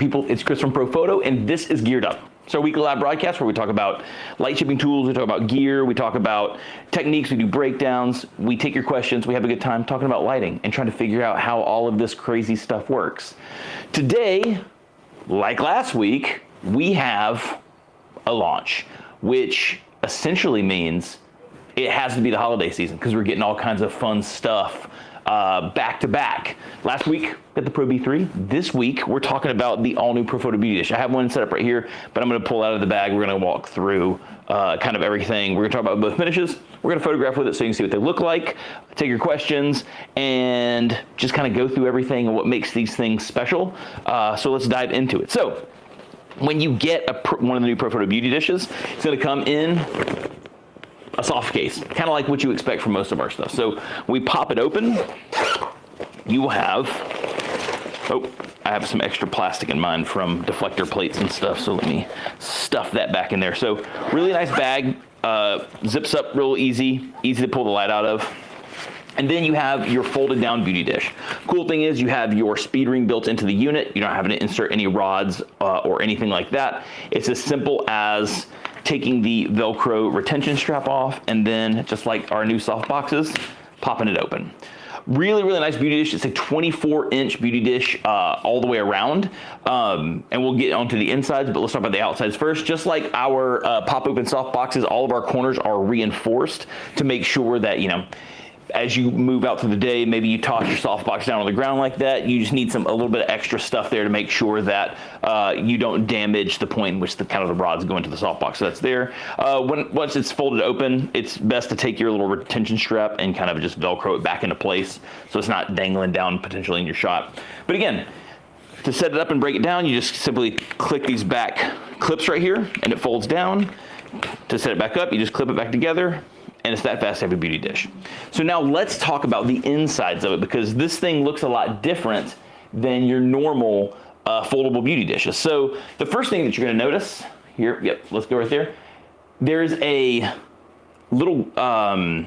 people? It's Chris from Profoto, and this is Geared Up. It's our weekly live broadcast where we talk about light shipping tools, we talk about gear, we talk about techniques, we do breakdowns, we take your questions, we have a good time talking about lighting and trying to figure out how all of this crazy stuff works. Today, like last week, we have a launch, which essentially means it has to be the holiday season because we're getting all kinds of fun stuff back to back. Last week, we got the Pro B3. This week, we're talking about the all-new Profoto Beauty dish. I have one set up right here, but I'm going to pull out of the bag. We're going to walk through kind of everything. We're going to talk about both finishes. We're going to photograph with it so you can see what they look like, take your questions, and just kind of go through everything and what makes these things special. So let's dive into it. So when you get one of the new Profoto Beauty dishes, it's going to come in a soft case, kind of like what you expect from most of our stuff. So we pop it open, you will have, oh, I have some extra plastic in mine from deflector plates and stuff, so let me stuff that back in there. So really nice bag, zips up real easy to pull the light out of. And then you have your folded down beauty dish. Cool thing is you have your speed ring built into the unit. You're not having to insert any rods or anything like that. It's as simple as taking the Velcro retention strap off and then, just like our new soft boxes, popping it open. Really, really nice beauty dish. It's a 24-inch beauty dish all the way around. And we'll get onto the insides, but let's talk about the outsides first. Just like our pop open soft boxes, all of our corners are reinforced to make sure that, you know, as you move out through the day, maybe you toss your softbox down on the ground like that, you just need a little bit of extra stuff there to make sure that you don't damage the point in which the rods go into the softbox. So that's there. Once it's folded open, it's best to take your little retention strap and kind of just Velcro it back into place so it's not dangling down potentially in your shot. But again, to set it up and break it down, you just simply click these back clips right here and it folds down. To set it back up, you just clip it back together, and it's that fast to have a beauty dish. So now let's talk about the insides of it, because this thing looks a lot different than your normal foldable beauty dishes. So the first thing that you're gonna notice here, yep, let's go right there. There's a little, I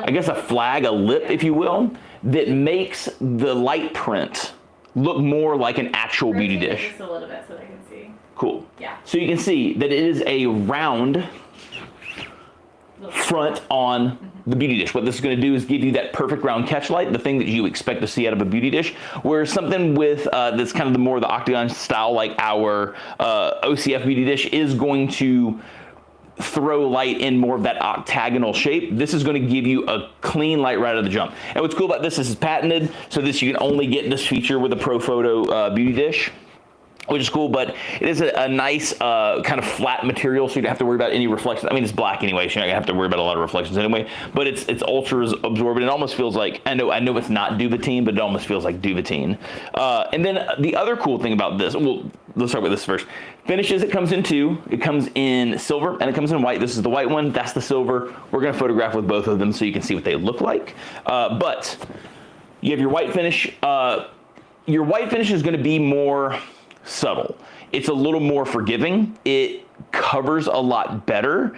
guess a flag, a lip, if you will, that makes the light print look more like an actual beauty dish. Just a little bit so they can see. Cool. Yeah. So you can see that it is a round front on the beauty dish. What this is going to do is give you that perfect round catch light, the thing that you expect to see out of a beauty dish, where something with that's kind of the more the octagon style, like our OCF beauty dish, is going to throw light in more of that octagonal shape. This is going to give you a clean light right out of the jump. And what's cool about this is it's patented, so this you can only get this feature with a Profoto beauty dish, which is cool, but it is a nice kind of flat material, so you don't have to worry about any reflections. I mean, it's black anyway, so you're not gonna have to worry about a lot of reflections anyway, but it's ultra absorbent. It almost feels like, I know it's not Duvetine, but it almost feels like Duvetine. And then the other cool thing about this, well, let's talk about this first. Finishes, it comes in two. It comes in silver and it comes in white. This is the white one, that's the silver. We're gonna photograph with both of them so you can see what they look like. But you have your white finish. Your white finish is gonna be more subtle. It's a little more forgiving. It covers a lot better.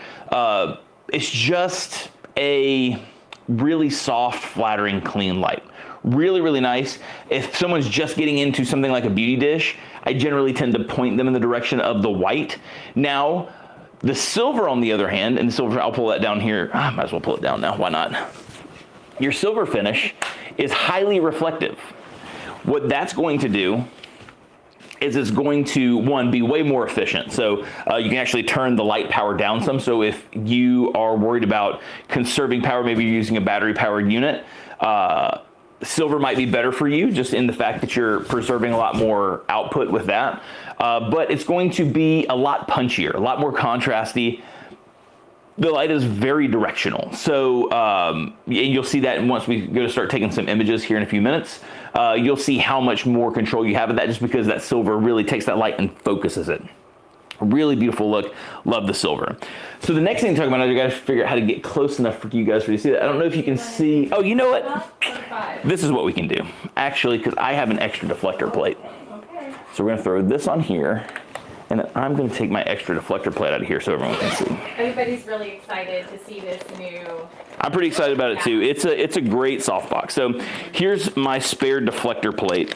It's just a really soft, flattering, clean light. Really, really nice. If someone's just getting into something like a beauty dish, I generally tend to point them in the direction of the white. Now, the silver on the other hand, and the silver, I'll pull that down here. I might as well pull it down now, why not? Your silver finish is highly reflective. What that's going to do is it's going to, one, be way more efficient. So you can actually turn the light power down some. So if you are worried about conserving power, maybe you're using a battery powered unit, silver might be better for you, just in the fact that you're preserving a lot more output with that. But it's going to be a lot punchier, a lot more contrasty. The light is very directional. So you'll see that once we go to start taking some images here in a few minutes. You'll see how much more control you have of that, just because that silver really takes that light and focuses it. Really beautiful look. Love the silver. So the next thing to talk about is you guys figure out how to get close enough for you guys to see that. I don't know if you can see. Oh, you know what? This is what we can do. Actually, because I have an extra deflector plate. Okay. So we're gonna throw this on here. And then I'm going to take my extra deflector plate out of here so everyone can see. Everybody's really excited to see this new. I'm pretty excited about it too. It's a great softbox. So here's my spare deflector plate.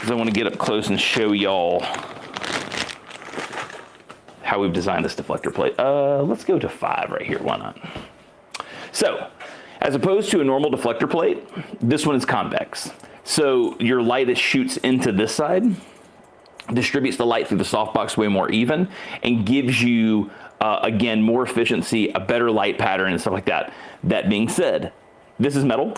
because I want to get up close and show y'all how we've designed this deflector plate. Let's go to 5 right here, why not? So, as opposed to a normal deflector plate, this one is convex. So your light shoots into this side, distributes the light through the softbox way more even, and gives you, again, more efficiency, a better light pattern, and stuff like that. That being said, this is metal.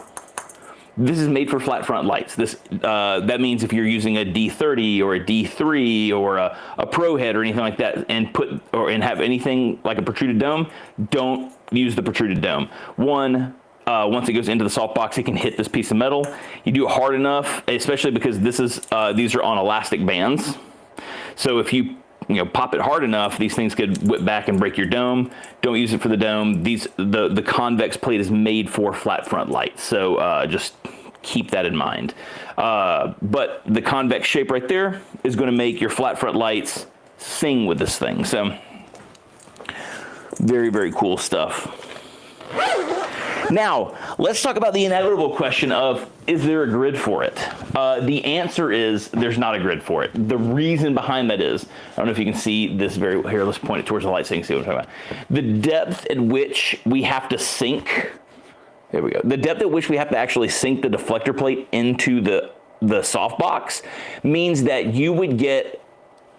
This is made for flat front lights. That means if you're using a D30 or a D3 or a Pro head or anything like that, and have anything like a protruded dome, don't use the protruded dome. Once it goes into the softbox, it can hit this piece of metal. You do it hard enough, especially because these are on elastic bands. So if you pop it hard enough, these things could whip back and break your dome. Don't use it for the dome. The convex plate is made for flat front lights, so just keep that in mind. But the convex shape right there is going to make your flat front lights sing with this thing. So very, very cool stuff. Now, let's talk about the inevitable question of, is there a grid for it? The answer is there's not a grid for it. The reason behind that is, I don't know if you can see this here, let's point it towards the light so you can see what I'm talking about. The depth at which we have to sink, there we go. The depth at which we have to actually sink the deflector plate into the softbox means that you would get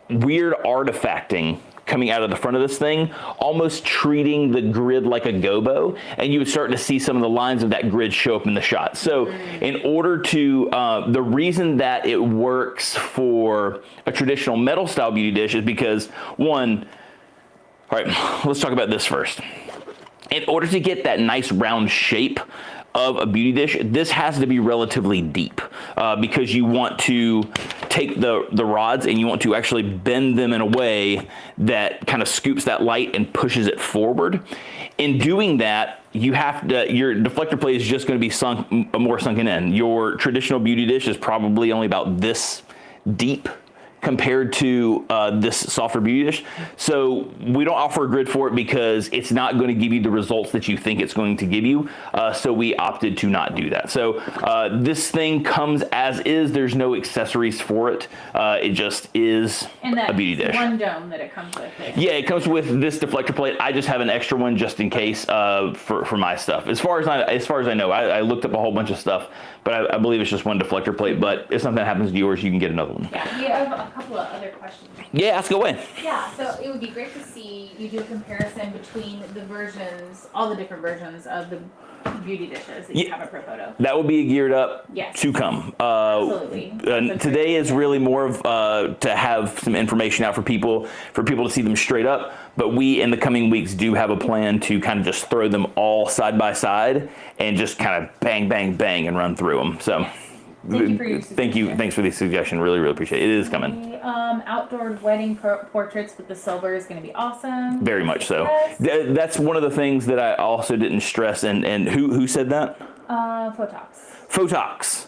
weird artifacting coming out of the front of this thing, almost treating the grid like a gobo, and you would start to see some of the lines of that grid show up in the shot. So in order to, the reason that it works for a traditional metal style beauty dish is because, one, all right, let's talk about this first. In order to get that nice round shape of a beauty dish, this has to be relatively deep because you want to take the rods and you want to actually bend them in a way that kind of scoops that light and pushes it forward. In doing that, your deflector plate is just going to be more sunken in. Your traditional beauty dish is probably only about this deep compared to this softer beauty dish. So we don't offer a grid for it because it's not going to give you the results that you think it's going to give you. So we opted to not do that. So this thing comes as is. There's no accessories for it. It just is a beauty dish. One dome that it comes with. Yeah, it comes with this deflector plate. I just have an extra one just in case for my stuff. As far as I know, I looked up a whole bunch of stuff, but I believe it's just one deflector plate. But if something happens to yours, you can get another one. Yeah, we have a couple of other questions. Yeah, ask away. Yeah, so it would be great to see you do a comparison between the versions, all the different versions of the beauty dishes that you have at Profoto. That will be geared up Yes. to come. Absolutely. Today is really more of to have some information out for people to see them straight up. But we, in the coming weeks, do have a plan to kind of just throw them all side by side and just kind of bang, bang, bang and run through them. So. Yes. Thank you for your suggestion. Thanks for the suggestion. Really, really appreciate it. It is coming. Outdoor wedding portraits with the silver is going to be awesome. Very much so. Yes. That's one of the things that I also didn't stress. And who said that? Photox.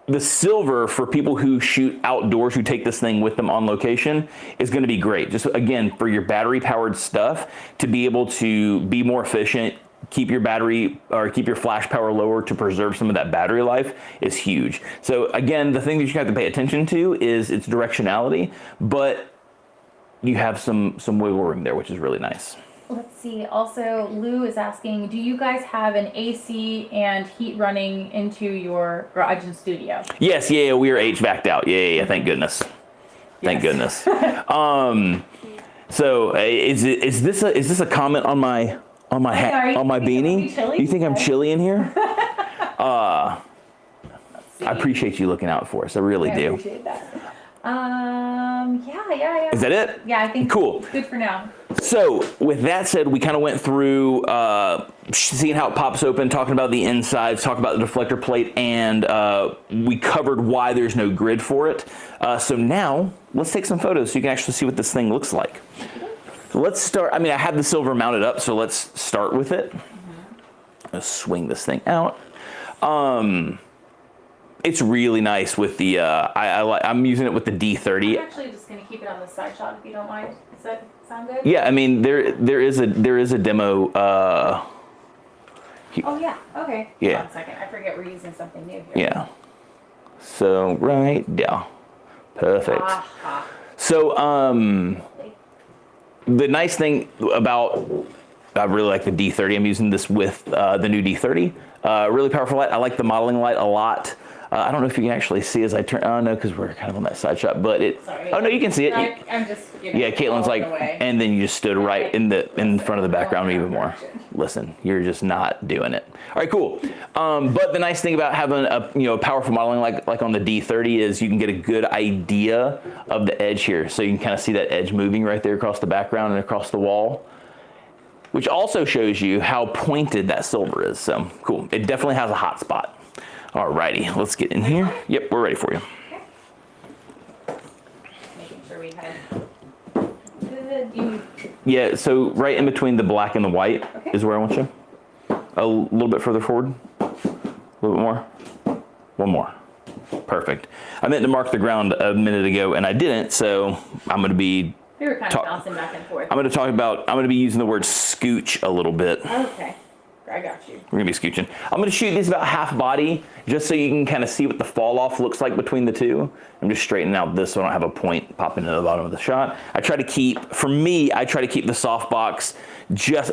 The silver for people who shoot outdoors, who take this thing with them on location, is going to be great. Just again, for your battery powered stuff, to be able to be more efficient, keep your flash power lower to preserve some of that battery life is huge. So again, the thing that you have to pay attention to is its directionality, but you have some wiggle room there, which is really nice. Let's see. Also, Lou is asking, do you guys have an AC and heat running into your garage and studio? Yes, yeah, we are HVAC'd out. Yeah, thank goodness. Thank goodness. So is this a comment on my hat, on my beanie? Do you think I'm chilly in here? I appreciate you looking out for us. I really do. I appreciate that. Yeah. Is that it? Yeah, I think cool. Good for now. So with that said, we kind of went through seeing how it pops open, talking about the insides, talking about the deflector plate, and we covered why there's no grid for it. So now let's take some photos so you can actually see what this thing looks like. So let's start. I have the silver mounted up, so let's start with it. Let's swing this thing out. It's really nice with the, I'm using it with the D30. I'm actually just going to keep it on the side shot if you don't mind. Does that sound good? Yeah, there is a demo. Oh yeah, okay. Yeah. Hold on a second, I forget we're using something new here. Yeah. So right, yeah, perfect. So the nice thing about, I really like the D30. I'm using this with the new D30. Really powerful light. I like the modeling light a lot. I don't know if you can actually see as I turn. Oh no, because we're kind of on that side shot. But it. Sorry. Oh no, you can see it. I'm just. Yeah, Caitlin's like, and then you just stood right in front of the background even more. Listen, you're just not doing it. All right, cool. But the nice thing about having a powerful modeling like on the D30 is you can get a good idea of the edge here. So you can kind of see that edge moving right there across the background and across the wall, which also shows you how pointed that silver is. So cool. It definitely has a hot spot. Alrighty, let's get in here. Yep, we're ready for you. Okay. Making sure we had. Yeah, so right in between the black and the white is where I want you. A little bit further forward. A little bit more. One more. Perfect. I meant to mark the ground a minute ago and I didn't, so I'm going to be. We were kind of bouncing back and forth. I'm going to be using the word scooch a little bit. Okay. I got you. We're going to be scooching. I'm going to shoot these about half body just so you can kind of see what the fall off looks like between the two. I'm just straightening out this so I don't have a point popping into the bottom of the shot. I try to keep the softbox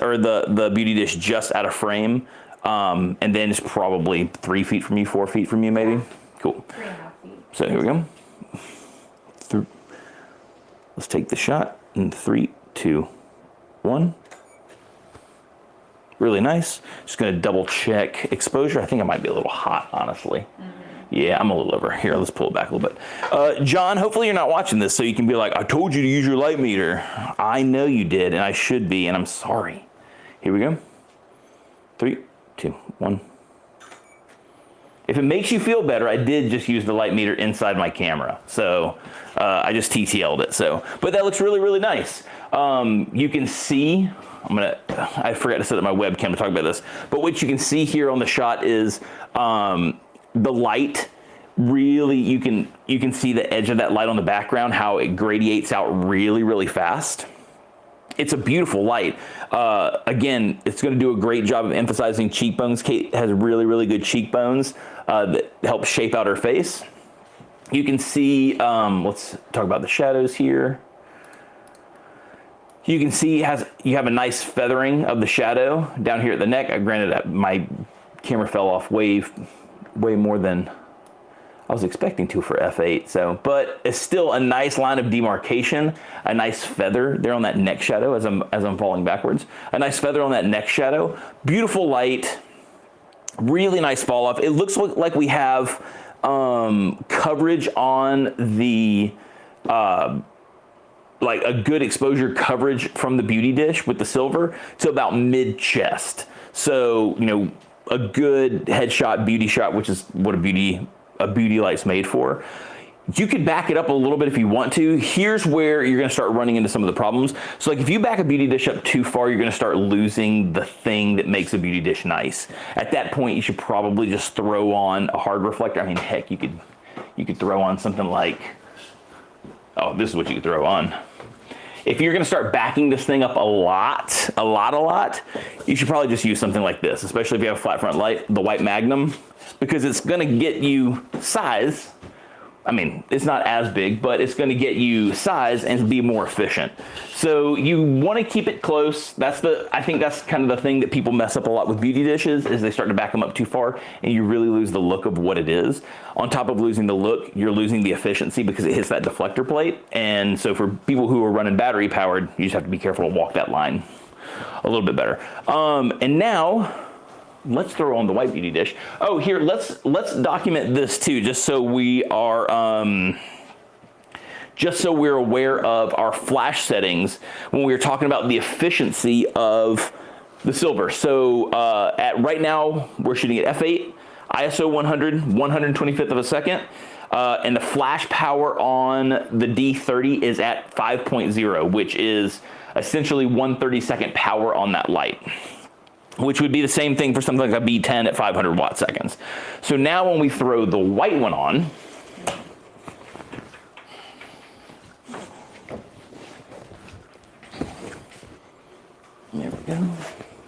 or the beauty dish just out of frame. And then it's probably 3 feet from you, 4 feet from you maybe. Cool. 3.5 feet. So here we go. Let's take the shot in 3, 2, 1. Really nice. Just gonna double check exposure. I think I might be a little hot, honestly. Yeah, I'm a little over. Here, let's pull it back a little bit. John, hopefully you're not watching this so you can be like, I told you to use your light meter. I know you did, and I should be, and I'm sorry. Here we go. 3, 2, 1. If it makes you feel better, I did just use the light meter inside my camera. So I just TTL'd it. So, but that looks really, really nice. You can see, I forgot to set up my webcam to talk about this, but what you can see here on the shot is the light really, you can see the edge of that light on the background, how it gradiates out really, really fast. It's a beautiful light. Again, it's going to do a great job of emphasizing cheekbones. Kate has really, really good cheekbones that help shape out her face. You can see, let's talk about the shadows here. You can see you have a nice feathering of the shadow down here at the neck. Granted, my camera fell off way more than I was expecting to for f8. So, but it's still a nice line of demarcation, a nice feather there on that neck shadow as I'm falling backwards. A nice feather on that neck shadow. Beautiful light, really nice fall off. It looks like we have coverage on the like a good exposure coverage from the beauty dish with the silver to about mid chest. So, a good headshot beauty shot, which is what a beauty light's made for. You could back it up a little bit if you want to. Here's where you're gonna start running into some of the problems. So like if you back a beauty dish up too far, you're gonna start losing the thing that makes a beauty dish nice. At that point, you should probably just throw on a hard reflector. I mean, heck, you could throw on something like, oh, this is what you could throw on. If you're gonna start backing this thing up a lot, you should probably just use something like this, especially if you have a flat front light, the white Magnum, because it's gonna get you size. I mean, it's not as big, but it's gonna get you size and be more efficient. So you wanna keep it close. I think that's kind of the thing that people mess up a lot with beauty dishes, is they start to back them up too far and you really lose the look of what it is. On top of losing the look, you're losing the efficiency because it hits that deflector plate. And so for people who are running battery powered, you just have to be careful to walk that line a little bit better. And now, let's throw on the white beauty dish. Oh, here, let's document this too, just so we are, just so we're aware of our flash settings when we were talking about the efficiency of the silver. So at right now, we're shooting at f8, ISO 100, 125th of a second, and the flash power on the D30 is at 5.0, which is essentially 1/32nd power on that light, which would be the same thing for something like a B10 at 500 watt seconds. So now when we throw the white one on, there we go.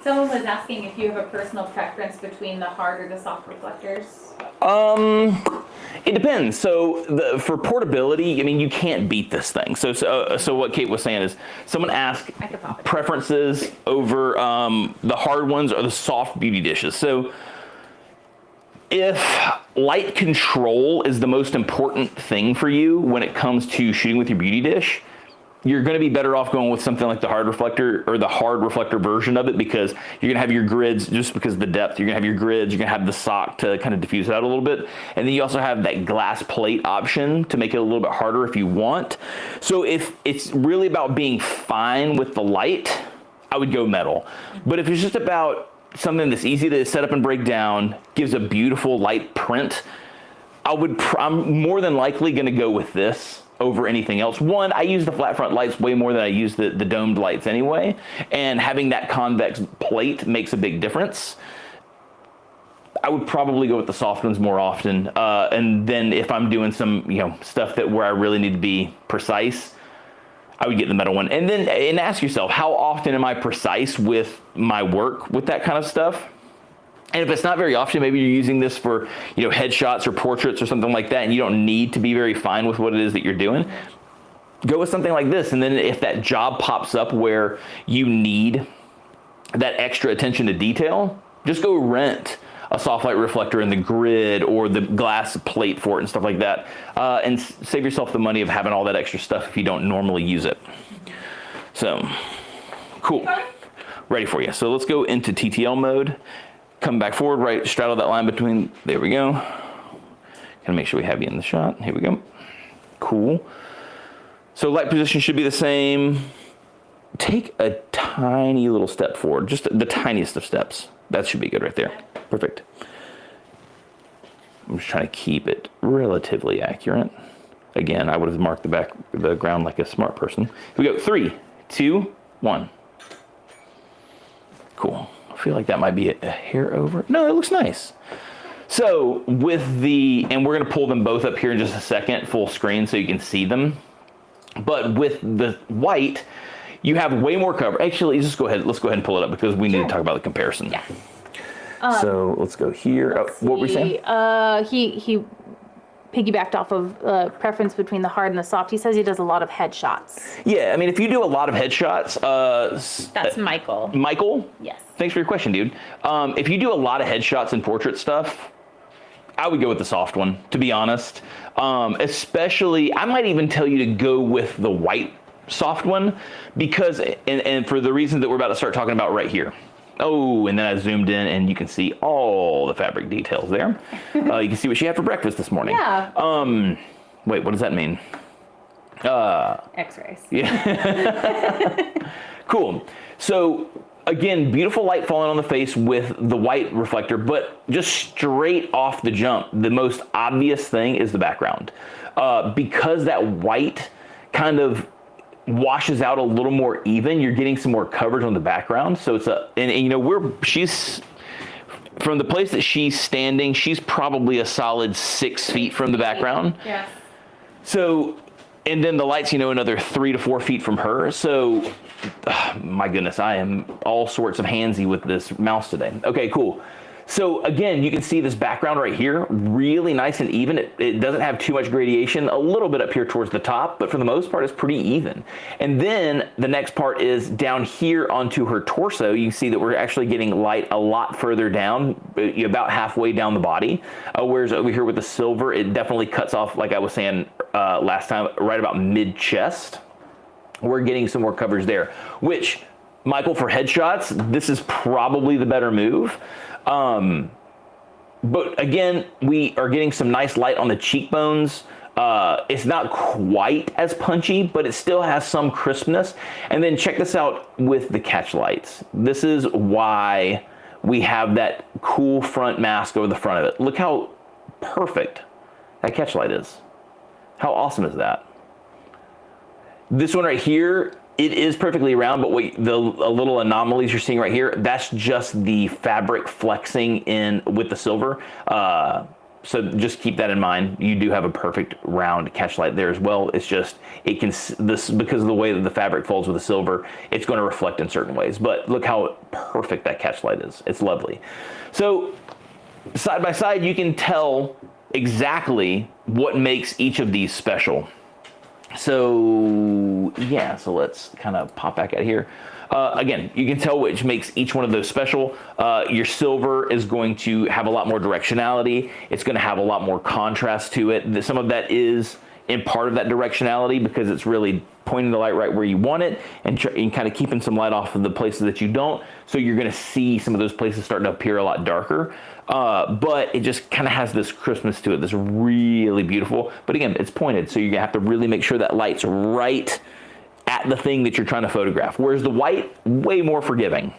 Someone was asking if you have a personal preference between the hard or the soft reflectors. It It depends. So for portability, I mean, you can't beat this thing. So what Kate was saying is, someone asked preferences over the hard ones or the soft beauty dishes. So if light control is the most important thing for you when it comes to shooting with your beauty dish, you're going to be better off going with something like the hard reflector or the hard reflector version of it, because you're going to have your grids just because of the depth. You're going to have your grids, you're going to have the sock to kind of diffuse it out a little bit. And then you also have that glass plate option to make it a little bit harder if you want. So if it's really about being fine with the light, I would go metal. But if it's just about something that's easy to set up and break down, gives a beautiful light print, I'm more than likely going to go with this over anything else. One, I use the flat front lights way more than I use the domed lights anyway, and having that convex plate makes a big difference. I would probably go with the soft ones more often, and then if I'm doing some stuff where I really need to be precise, I would get the metal one. And then ask yourself, how often am I precise with my work with that kind of stuff? And if it's not very often, maybe you're using this for, headshots or portraits or something like that, and you don't need to be very fine with what it is that you're doing, go with something like this. And then if that job pops up where you need that extra attention to detail, just go rent a soft light reflector in the grid or the glass plate for it and stuff like that, and save yourself the money of having all that extra stuff if you don't normally use it. So, cool. Ready for you. So let's go into TTL mode. Come back forward, right, straddle that line between, there we go. Gonna make sure we have you in the shot. Here we go. Cool. So light position should be the same. Take a tiny little step forward, just the tiniest of steps. That should be good right there. Perfect. I'm just trying to keep it relatively accurate. Again, I would have marked the ground like a smart person. Here we go, 3, 2, 1. Cool. I feel like that might be a hair over. No, it looks nice. So with and we're gonna pull them both up here in just a second, full screen so you can see them. But with the white, you have way more cover. Actually, let's go ahead and pull it up because we need to talk about the comparison. Yeah. So let's go here. What were we saying? He piggybacked off of preference between the hard and the soft. He says he does a lot of headshots. Yeah, I mean, if you do a lot of headshots, That's Michael. Michael? Yes. Thanks for your question, dude. If you do a lot of headshots and portrait stuff, I would go with the soft one, to be honest. Especially, I might even tell you to go with the white soft one because, and for the reasons that we're about to start talking about right here. Oh, and then I zoomed in and you can see all the fabric details there. You can see what she had for breakfast this morning. Yeah. Wait, what does that mean? X-rays. Yeah. Cool. So again, beautiful light falling on the face with the white reflector, but just straight off the jump, the most obvious thing is the background. Because that white kind of washes out a little more even, you're getting some more coverage on the background. So it's she's from the place that she's standing, she's probably a solid 6 feet from the background. Yeah. So, and then the light's, another 3 to 4 feet from her. So, my goodness, I am all sorts of handsy with this mouse today. Okay, cool. So again, you can see this background right here, really nice and even. It doesn't have too much gradation, a little bit up here towards the top, but for the most part, it's pretty even. And then the next part is down here onto her torso. You can see that we're actually getting light a lot further down, about halfway down the body. Whereas over here with the silver, it definitely cuts off, like I was saying last time, right about mid-chest. We're getting some more coverage there, which, Michael, for headshots, this is probably the better move. But again, we are getting some nice light on the cheekbones. It's not quite as punchy, but it still has some crispness. And then check this out with the catch lights. This is why we have that cool front mask over the front of it. Look how perfect that catch light is. How awesome is that? This one right here, it is perfectly round, but the little anomalies you're seeing right here, that's just the fabric flexing in with the silver. So just keep that in mind. You do have a perfect round catch light there as well. It's just, because of the way that the fabric folds with the silver, it's going to reflect in certain ways. But look how perfect that catch light is. It's lovely. So side by side, you can tell exactly what makes each of these special. So yeah, so let's kind of pop back out here. Again, you can tell which makes each one of those special. Your silver is going to have a lot more directionality. It's going to have a lot more contrast to it. Some of that is in part of that directionality because it's really pointing the light right where you want it and kind of keeping some light off of the places that you don't. So you're going to see some of those places starting to appear a lot darker. But it just kind of has this crispness to it that's really beautiful. But again, it's pointed, so you're going to have to really make sure that light's right at the thing that you're trying to photograph. Whereas the white, way more forgiving.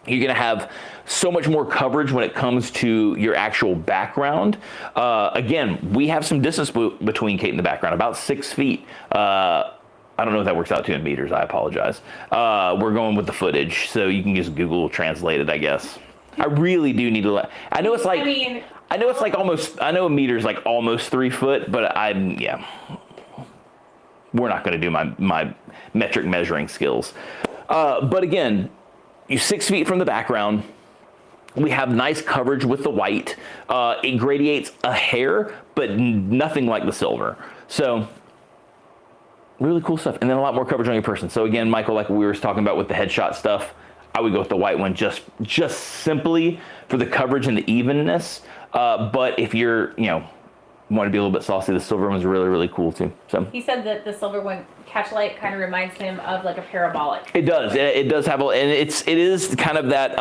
You're going to have so much more coverage when it comes to your actual background. Again, we have some distance between Kate and the background, about 6 feet. I don't know if that works out to in meters. I apologize. We're going with the footage, so you can just Google translate it, I guess. I really do need to. I know it's like. I know it's like almost. I know a meter is like almost 3 foot, but yeah. We're not going to do my metric measuring skills. But again, you're 6 feet from the background. We have nice coverage with the white. It gradiates a hair, but nothing like the silver. So really cool stuff. And then a lot more coverage on your person. So again, Michael, like we were talking about with the headshot stuff, I would go with the white one just simply for the coverage and the evenness. But if you're, want to be a little bit saucy, the silver one's really, really cool too. So he said that the silver one catch light kind of reminds him of like a parabolic. It does. It does have and it is kind of that.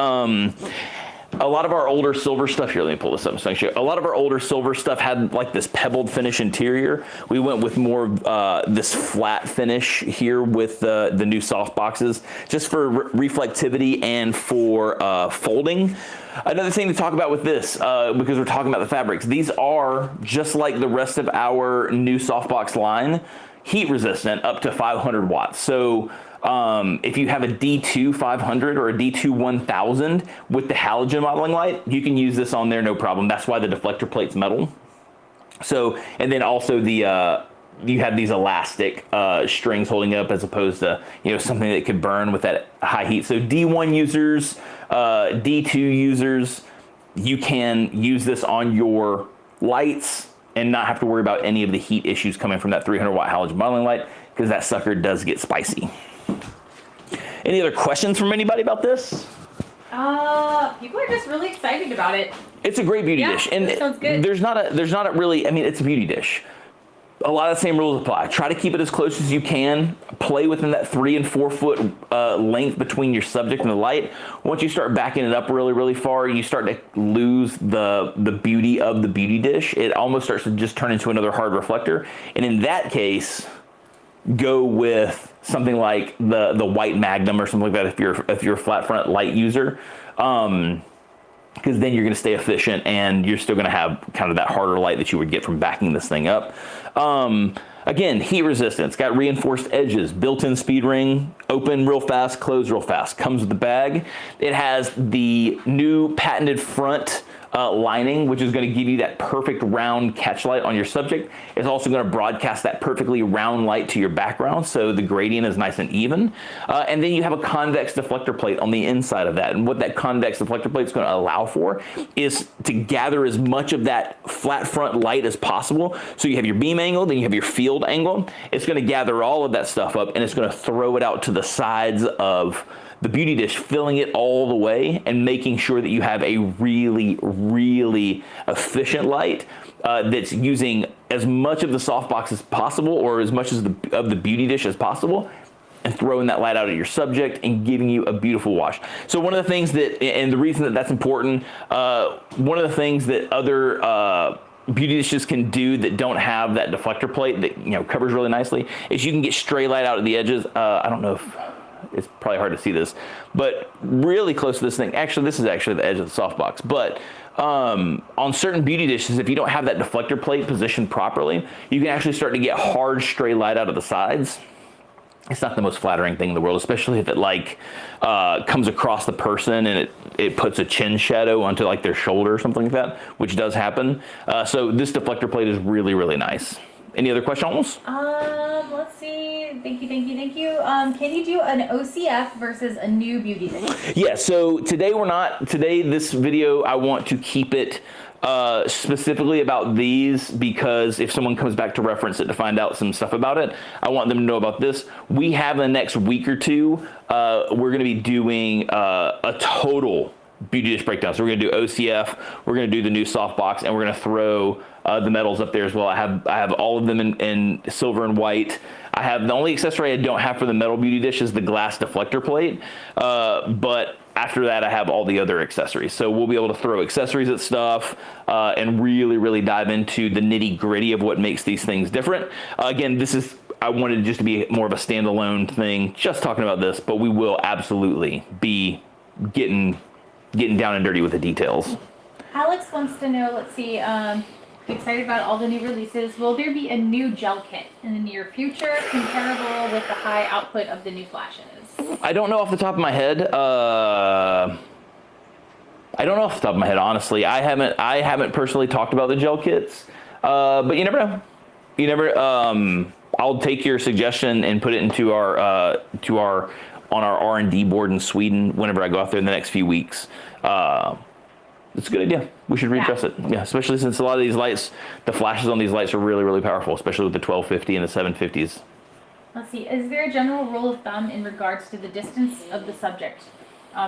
A lot of our older silver stuff here. Let me pull this up. So a lot of our older silver stuff had like this pebbled finish interior. We went with more of this flat finish here with the new soft boxes, just for reflectivity and for folding. Another thing to talk about with this, because we're talking about the fabrics, these are just like the rest of our new softbox line, heat resistant up to 500 watts. So if you have a D2 500 or a D2 1000 with the halogen modeling light, you can use this on there, no problem. That's why the deflector plate's metal. So, and then also the you have these elastic strings holding up as opposed to something that could burn with that high heat. So D1 users, D2 users, you can use this on your lights and not have to worry about any of the heat issues coming from that 300 watt halogen modeling light, because that sucker does get spicy. Any other questions from anybody about this? People are just really excited about it. It's a great beauty dish, and sounds good. there's not a really. I mean, it's a beauty dish. A lot of the same rules apply. Try to keep it as close as you can. Play within that 3 and 4 foot length between your subject and the light. Once you start backing it up really, really far, you start to lose the beauty of the beauty dish. It almost starts to just turn into another hard reflector. And in that case, go with something like the white Magnum or something like that if you're a flat front light user. Because then you're going to stay efficient and you're still going to have kind of that harder light that you would get from backing this thing up. Again, heat resistance, got reinforced edges, built-in speed ring, open real fast, close real fast. Comes with the bag. It has the new patented front lining, which is going to give you that perfect round catch light on your subject. It's also going to broadcast that perfectly round light to your background, so the gradient is nice and even. And then you have a convex deflector plate on the inside of that. And what that convex deflector plate is going to allow for is to gather as much of that flat front light as possible. So you have your beam angle, then you have your field angle. It's going to gather all of that stuff up, and it's going to throw it out to the sides of the beauty dish, filling it all the way and making sure that you have a really, really efficient light that's using as much of the softbox as possible, or as much as of the beauty dish as possible, and throwing that light out at your subject and giving you a beautiful wash. So one of the things that, and the reason that that's important, one of the things that other beauty dishes can do that don't have that deflector plate that covers really nicely is you can get stray light out at the edges. I don't know if it's probably hard to see this, but really close to this thing. Actually, this is actually the edge of the softbox. But on certain beauty dishes, if you don't have that deflector plate positioned properly, you can actually start to get hard stray light out of the sides. It's not the most flattering thing in the world, especially if it comes across the person and it puts a chin shadow onto like their shoulder or something like that, which does happen. So this deflector plate is really, really nice. Any other questions? Let's see. Thank you. Can you do an OCF versus a new beauty dish? Yeah, so today this video, I want to keep it specifically about these because if someone comes back to reference it to find out some stuff about it, I want them to know about this. We have in the next week or two, we're going to be doing a total beauty dish breakdown. So we're going to do OCF, we're going to do the new softbox, and we're going to throw the metals up there as well. I have all of them in silver and white. I have the only accessory I don't have for the metal beauty dish is the glass deflector plate, but after that I have all the other accessories. So we'll be able to throw accessories at stuff and really dive into the nitty gritty of what makes these things different. Again, I wanted just to be more of a standalone thing, just talking about this, but we will absolutely be getting down and dirty with the details. Alex wants to know, let's see, excited about all the new releases. Will there be a new gel kit in the near future comparable with the high output of the new flashes? I don't know off the top of my head. Honestly. I haven't personally talked about the gel kits, but you never know. I'll take your suggestion and put it into our on our R&D board in Sweden whenever I go out there in the next few weeks. It's a good idea. We should readdress it. Yeah, especially since a lot of these lights, the flashes on these lights are really powerful, especially with the 1250 and the 750s. Let's see, is there a general rule of thumb in regards to the distance of the subject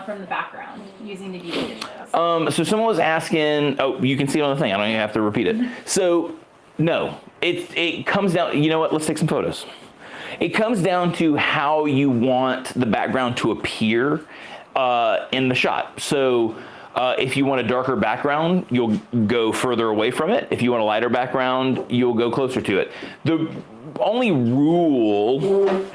from the background using the beauty dishes? So someone was asking, oh, you can see it on the thing. I don't even have to repeat it. So no, it comes down, you know what, let's take some photos. It comes down to how you want the background to appear in the shot. So if you want a darker background, you'll go further away from it. If you want a lighter background, you'll go closer to it. The only rule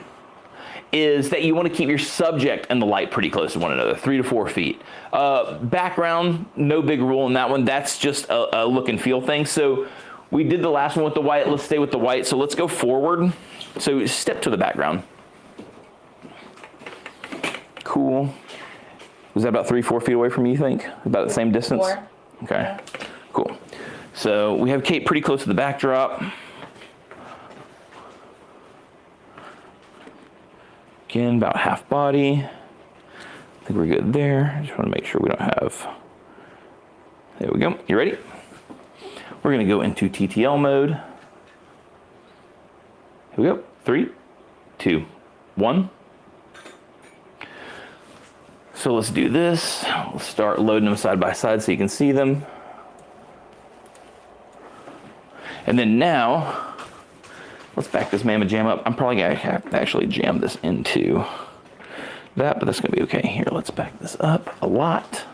is that you want to keep your subject and the light pretty close to one another, 3 to 4 feet. Background, no big rule in that one. That's just a look and feel thing. So we did the last one with the white. Let's stay with the white. So let's go forward. So step to the background. Cool. Was that about 3-4 feet away from you, you think? About the same distance? 4. Okay, Yeah. Cool. So we have Kate pretty close to the backdrop. Again, about half body. I think we're good there. Just want to make sure we don't have. There we go. You ready? We're going to go into TTL mode. Here we go. 3, 2, 1. So let's do this. We'll start loading them side by side so you can see them. And then now, let's back this mamma jam up. I'm probably gonna have to actually jam this into that, but that's gonna be okay. Here, let's back this up a lot.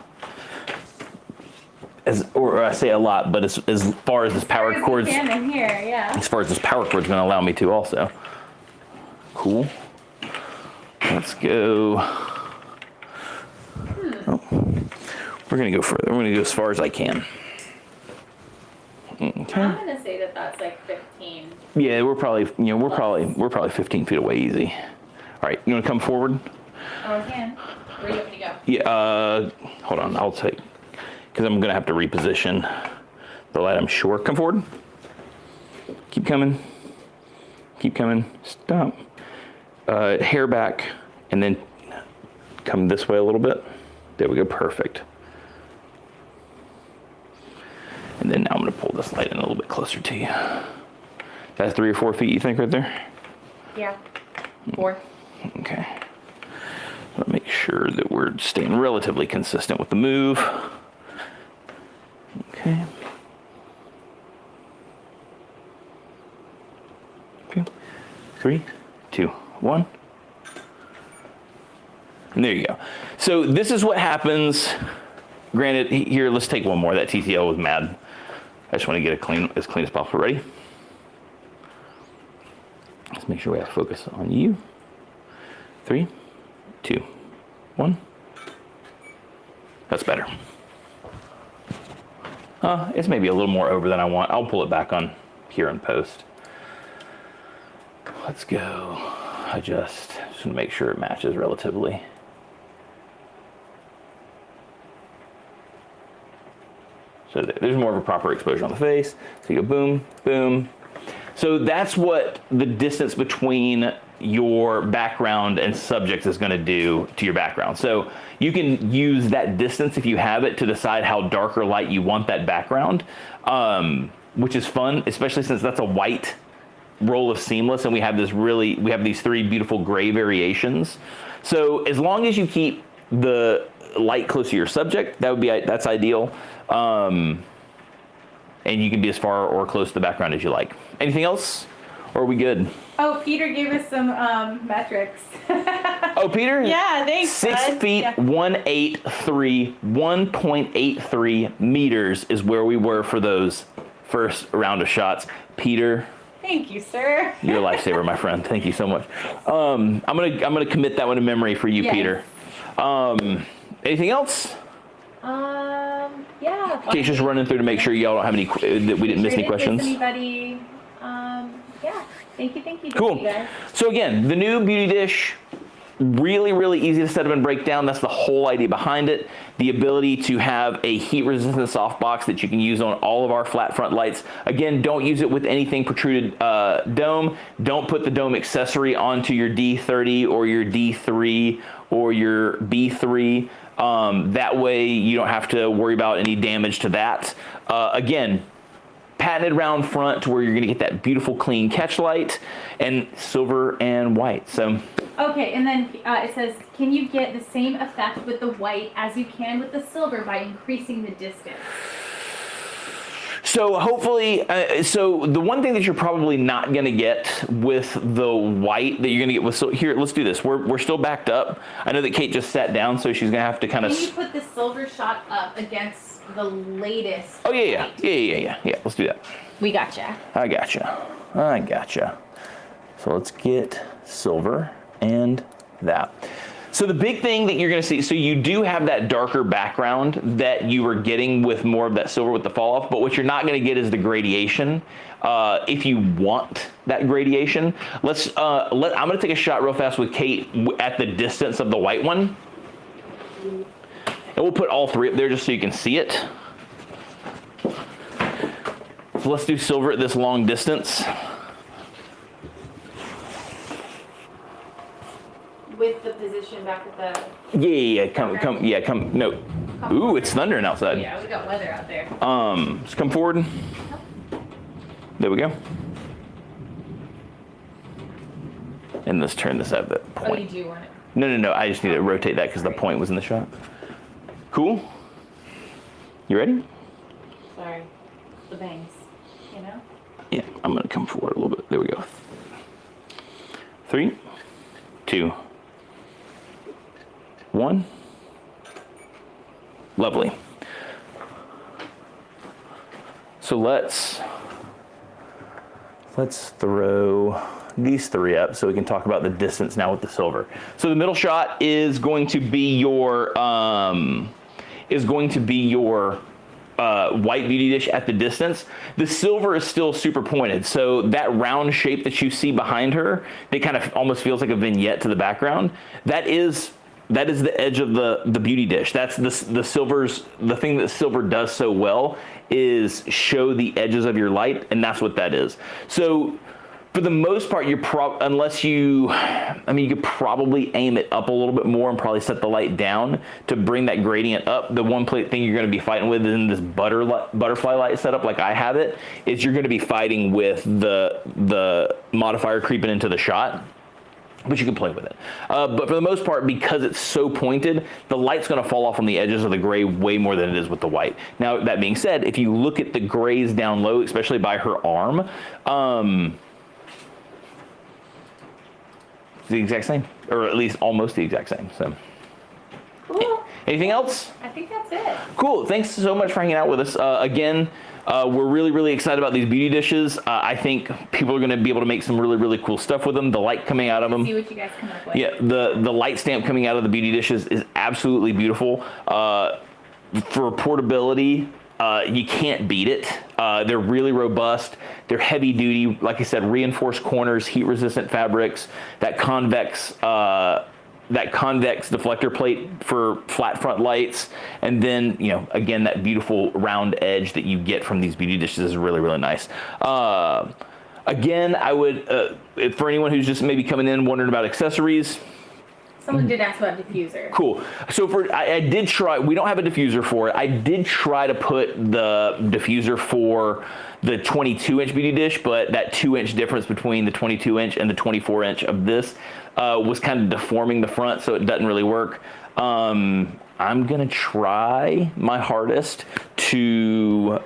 Or I say a lot, but as far as this power cord's, In here, yeah. as far as this power cord's gonna allow me to also. Cool. Let's go. Oh. We're gonna go further. We're gonna go as far as I can. Okay. I'm gonna say that that's like 15. Yeah, we're probably 15 feet away easy. All right, you wanna come forward? Oh, I can. Where do you want me to go? Yeah, hold on, I'll take, because I'm gonna have to reposition the light, I'm sure. Come forward. Keep coming. Keep coming. Stop. Hair back, and then come this way a little bit. There we go, perfect. And then now I'm gonna pull this light in a little bit closer to you. That's 3 or 4 feet, you think, right there? Yeah. 4. Okay. I'll make sure that we're staying relatively consistent with the move. Okay. Okay. 3, 2, 1. And there you go. So this is what happens. Granted, here, let's take one more. That TTL was mad. I just want to get it as clean as possible. Ready? Let's make sure we have focus on you. 3, 2, 1. That's better. It's maybe a little more over than I want. I'll pull it back on here in post. Let's go. Just want to make sure it matches relatively. So there's more of a proper exposure on the face. So you go boom, boom. So that's what the distance between your background and subject is going to do to your background. So you can use that distance if you have it to decide how dark or light you want that background, which is fun, especially since that's a white roll of seamless and we have these 3 beautiful gray variations. So as long as you keep the light close to your subject, that's ideal. And you can be as far or close to the background as you like. Anything else? Or are we good? Oh, Peter gave us some metrics. Oh, Peter? Yeah, thanks. 6 feet, Yeah. 183, 1.83 meters is where we were for those first round of shots. Peter, Thank you, sir. you're a lifesaver, my friend. Thank you so much. I'm gonna commit that one to memory for you, Yes. Peter. Anything else? Yeah. Kate's just running through to make sure y'all don't have any, that we didn't miss any questions. Anybody? Yeah. Thank you. Cool. Thank you guys. So again, the new beauty dish, really easy to set up and break down. That's the whole idea behind it. The ability to have a heat resistant softbox that you can use on all of our flat front lights. Again, don't use it with anything protruded dome. Don't put the dome accessory onto your D30 or your D3 or your B3. That way you don't have to worry about any damage to that. Again, patented round front where you're going to get that beautiful clean catch light, and silver and white. So Okay, and then it says, can you get the same effect with the white as you can with the silver by increasing the distance? So hopefully, so the one thing that you're probably not going to get with the white that you're going to get with, so here, let's do this. We're still backed up. I know that Kate just sat down, so she's going to have to kind of. Can you put the silver shot up against the latest? Oh yeah. Let's do that. We gotcha. I gotcha. So let's get silver and that. So the big thing that you're going to see, so you do have that darker background that you were getting with more of that silver with the fall off, but what you're not going to get is the gradation. If you want that gradation, I'm going to take a shot real fast with Kate at the distance of the white one. And we'll put all 3 up there just so you can see it. So let's do silver at this long distance. With the position back at the... Yeah, come, no. Ooh, it's thundering outside. Yeah, we got weather out there. Just come forward. There we go. And let's turn this at the point. Oh, you do want it? No, I just need to rotate that because the point was in the shot. Cool. You ready? Sorry. The bangs, you know? Yeah, I'm gonna come forward a little bit. There we go. 3, 2, 1. Lovely. So let's throw these 3 up so we can talk about the distance now with the silver. So the middle shot is going to be your white beauty dish at the distance. The silver is still super pointed, so that round shape that you see behind her, that kind of almost feels like a vignette to the background. That is the edge of the beauty dish. That's the thing that silver does so well is show the edges of your light, and that's what that is. So for the most part, you could probably aim it up a little bit more and probably set the light down to bring that gradient up. The one thing you're going to be fighting with in this butterfly light setup, like I have it, is you're going to be fighting with the modifier creeping into the shot. But you can play with it. But for the most part, because it's so pointed, the light's going to fall off on the edges of the gray way more than it is with the white. Now, that being said, if you look at the grays down low, especially by her arm, it's the exact same, or at least almost the exact same. So, Cool. anything else? I think that's it. Cool. Thanks so much for hanging out with us. Again, we're really excited about these beauty dishes. I think people are going to be able to make some really cool stuff with them. The light coming out of them. See what you guys come up with. Yeah, the light stamp coming out of the beauty dishes is absolutely beautiful. For portability, you can't beat it. They're really robust. They're heavy duty. Like I said, reinforced corners, heat resistant fabrics, that convex deflector plate for flat front lights, and then, again, that beautiful round edge that you get from these beauty dishes is really nice. Again, I would, for anyone who's just maybe coming in wondering about accessories, Someone did ask about diffuser. cool. So I did try, we don't have a diffuser for it. I did try to put the diffuser for the 22-inch beauty dish, but that 2-inch difference between the 22-inch and the 24-inch of this was kind of deforming the front, so it doesn't really work. I'm gonna try my hardest to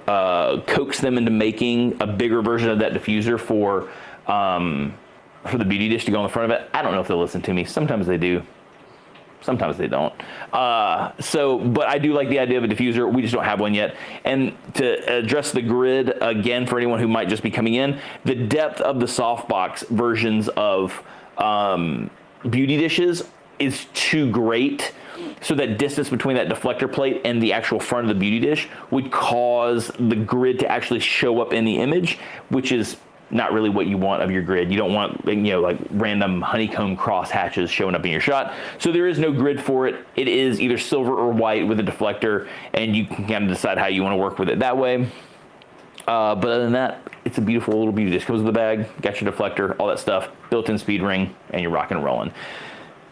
coax them into making a bigger version of that diffuser for the beauty dish to go on the front of it. I don't know if they'll listen to me. Sometimes they do. Sometimes they don't. But I do like the idea of a diffuser. We just don't have one yet. And to address the grid again, for anyone who might just be coming in, the depth of the softbox versions of beauty dishes is too great. So that distance between that deflector plate and the actual front of the beauty dish would cause the grid to actually show up in the image, which is not really what you want of your grid. You don't want, like random honeycomb cross hatches showing up in your shot. So there is no grid for it. It is either silver or white with a deflector, and you can kind of decide how you want to work with it that way. But other than that, it's a beautiful little beauty dish. Comes with the bag, got your deflector, all that stuff, built-in speed ring, and you're rocking and rolling.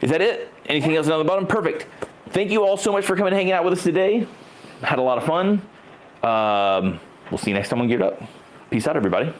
Is that it? Anything else down the bottom? Perfect. Thank you all so much for coming and hanging out with us today. Had a lot of fun. We'll see you next time on Geared Up. Peace out, everybody.